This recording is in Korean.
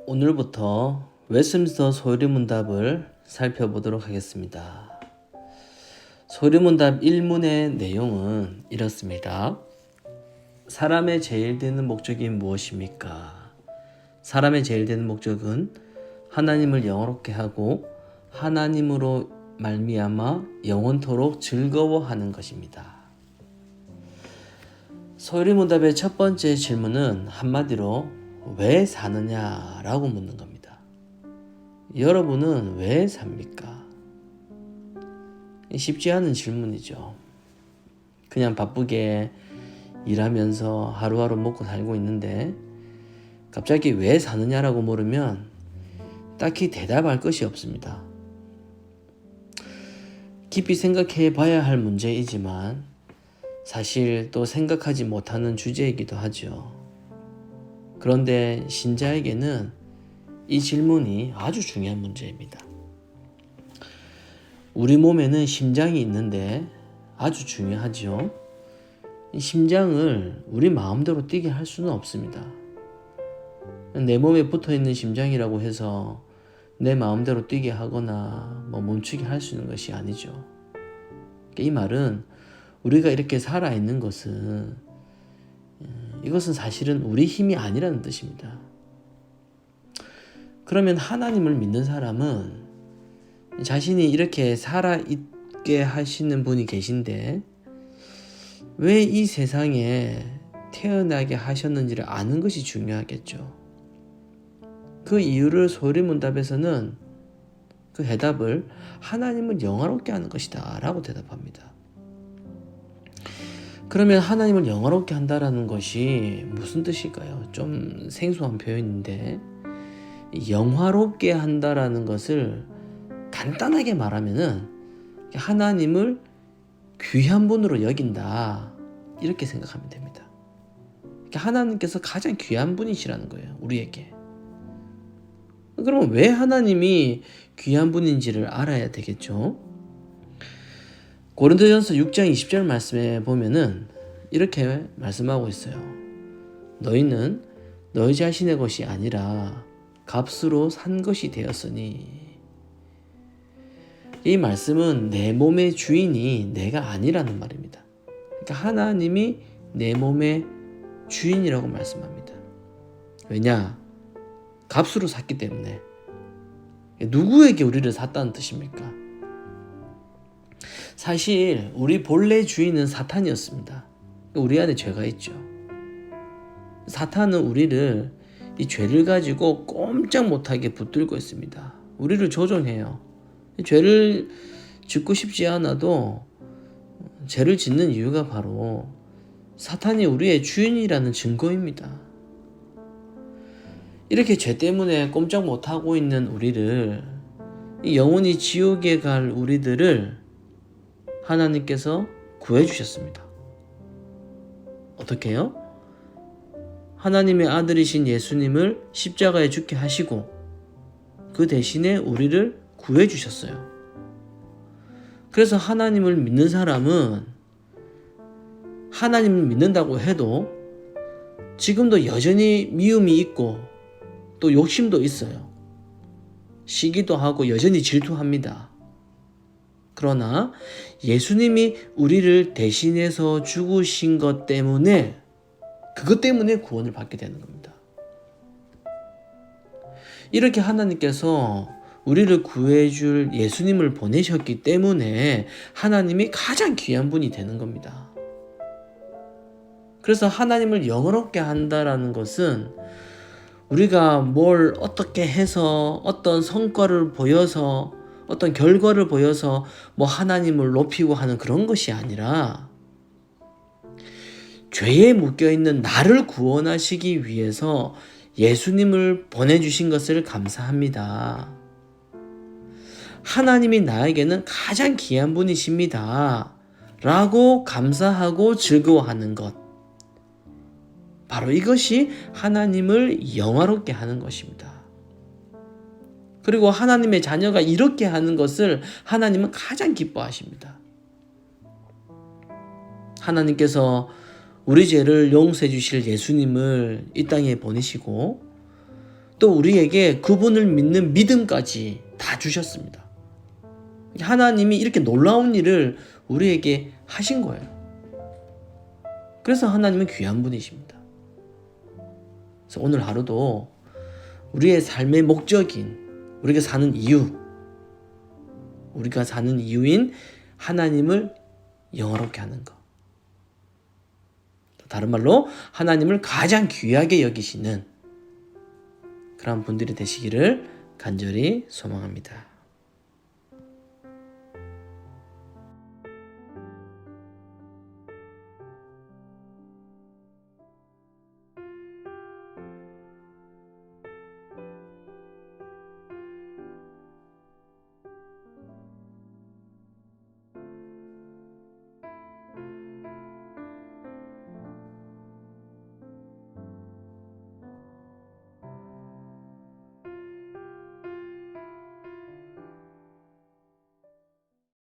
오늘부터 웨스민스터 소리문답을 살펴보도록 하겠습니다. 소리문답 1문의 내용은 이렇습니다. 사람의 제일 되는 목적이 무엇입니까? 사람의 제일 되는 목적은 하나님을 영화롭게 하고 하나님으로 말미암아 영원토록 즐거워하는 것입니다. 소리문답의 첫 번째 질문은 한마디로 왜 사느냐라고 묻는 겁니다. 여러분은 왜 삽니까? 쉽지 않은 질문이죠. 그냥 바쁘게 일하면서 하루하루 먹고 살고 있는데 갑자기 왜 사느냐라고 물으면 딱히 대답할 것이 없습니다. 깊이 생각해 봐야 할 문제이지만 사실 또 생각하지 못하는 주제이기도 하죠. 그런데 신자에게는 이 질문이 아주 중요한 문제입니다. 우리 몸에는 심장이 있는데 아주 중요하죠. 이 심장을 우리 마음대로 뛰게 할 수는 없습니다. 내 몸에 붙어있는 심장이라고 해서 내 마음대로 뛰게 하거나 멈추게 할 수 있는 것이 아니죠. 이 말은 우리가 이렇게 살아있는 것은 이것은 사실은 우리 힘이 아니라는 뜻입니다. 그러면 하나님을 믿는 사람은 자신이 이렇게 살아있게 하시는 분이 계신데 왜 이 세상에 태어나게 하셨는지를 아는 것이 중요하겠죠. 그 이유를 소리문답에서는 그 해답을 하나님을 영화롭게 하는 것이다 라고 대답합니다. 그러면 하나님을 영화롭게 한다라는 것이 무슨 뜻일까요? 좀 생소한 표현인데 영화롭게 한다라는 것을 간단하게 말하면은 하나님을 귀한 분으로 여긴다 이렇게 생각하면 됩니다. 하나님께서 가장 귀한 분이시라는 거예요. 우리에게. 그러면 왜 하나님이 귀한 분인지를 알아야 되겠죠. 고린도전서 6장 20절 말씀에 보면은 이렇게 말씀하고 있어요. 너희는 너희 자신의 것이 아니라 값으로 산 것이 되었으니. 이 말씀은 내 몸의 주인이 내가 아니라는 말입니다. 그러니까 하나님이 내 몸의 주인이라고 말씀합니다. 왜냐? 값으로 샀기 때문에. 누구에게 우리를 샀다는 뜻입니까? 사실 우리 본래 주인은 사탄이었습니다. 우리 안에 죄가 있죠. 사탄은 우리를 이 죄를 가지고 꼼짝 못하게 붙들고 있습니다. 우리를 조종해요. 죄를 짓고 싶지 않아도 죄를 짓는 이유가 바로 사탄이 우리의 주인이라는 증거입니다. 이렇게 죄 때문에 꼼짝 못하고 있는 우리를, 영원히 지옥에 갈 우리들을 하나님께서 구해주셨습니다. 어떻게 해요? 하나님의 아들이신 예수님을 십자가에 죽게 하시고 그 대신에 우리를 구해주셨어요. 그래서 하나님을 믿는 사람은 하나님을 믿는다고 해도 지금도 여전히 미움이 있고 또 욕심도 있어요. 시기도 하고 여전히 질투합니다. 그러나 예수님이 우리를 대신해서 죽으신 것 때문에 그것 때문에 구원을 받게 되는 겁니다. 이렇게 하나님께서 우리를 구해줄 예수님을 보내셨기 때문에 하나님이 가장 귀한 분이 되는 겁니다. 그래서 하나님을 영화롭게 한다라는 것은 우리가 뭘 어떻게 해서 어떤 성과를 보여서 어떤 결과를 보여서 하나님을 높이고 하는 그런 것이 아니라 죄에 묶여있는 나를 구원하시기 위해서 예수님을 보내주신 것을 감사합니다. 하나님이 나에게는 가장 귀한 분이십니다. 라고 감사하고 즐거워하는 것. 바로 이것이 하나님을 영화롭게 하는 것입니다. 그리고 하나님의 자녀가 이렇게 하는 것을 하나님은 가장 기뻐하십니다. 하나님께서 우리 죄를 용서해 주실 예수님을 이 땅에 보내시고 또 우리에게 그분을 믿는 믿음까지 다 주셨습니다. 하나님이 이렇게 놀라운 일을 우리에게 하신 거예요. 그래서 하나님은 귀한 분이십니다. 그래서 오늘 하루도 우리의 삶의 목적인, 우리가 사는 이유인 하나님을 영화롭게 하는 것. 다른 말로 하나님을 가장 귀하게 여기시는 그런 분들이 되시기를 간절히 소망합니다.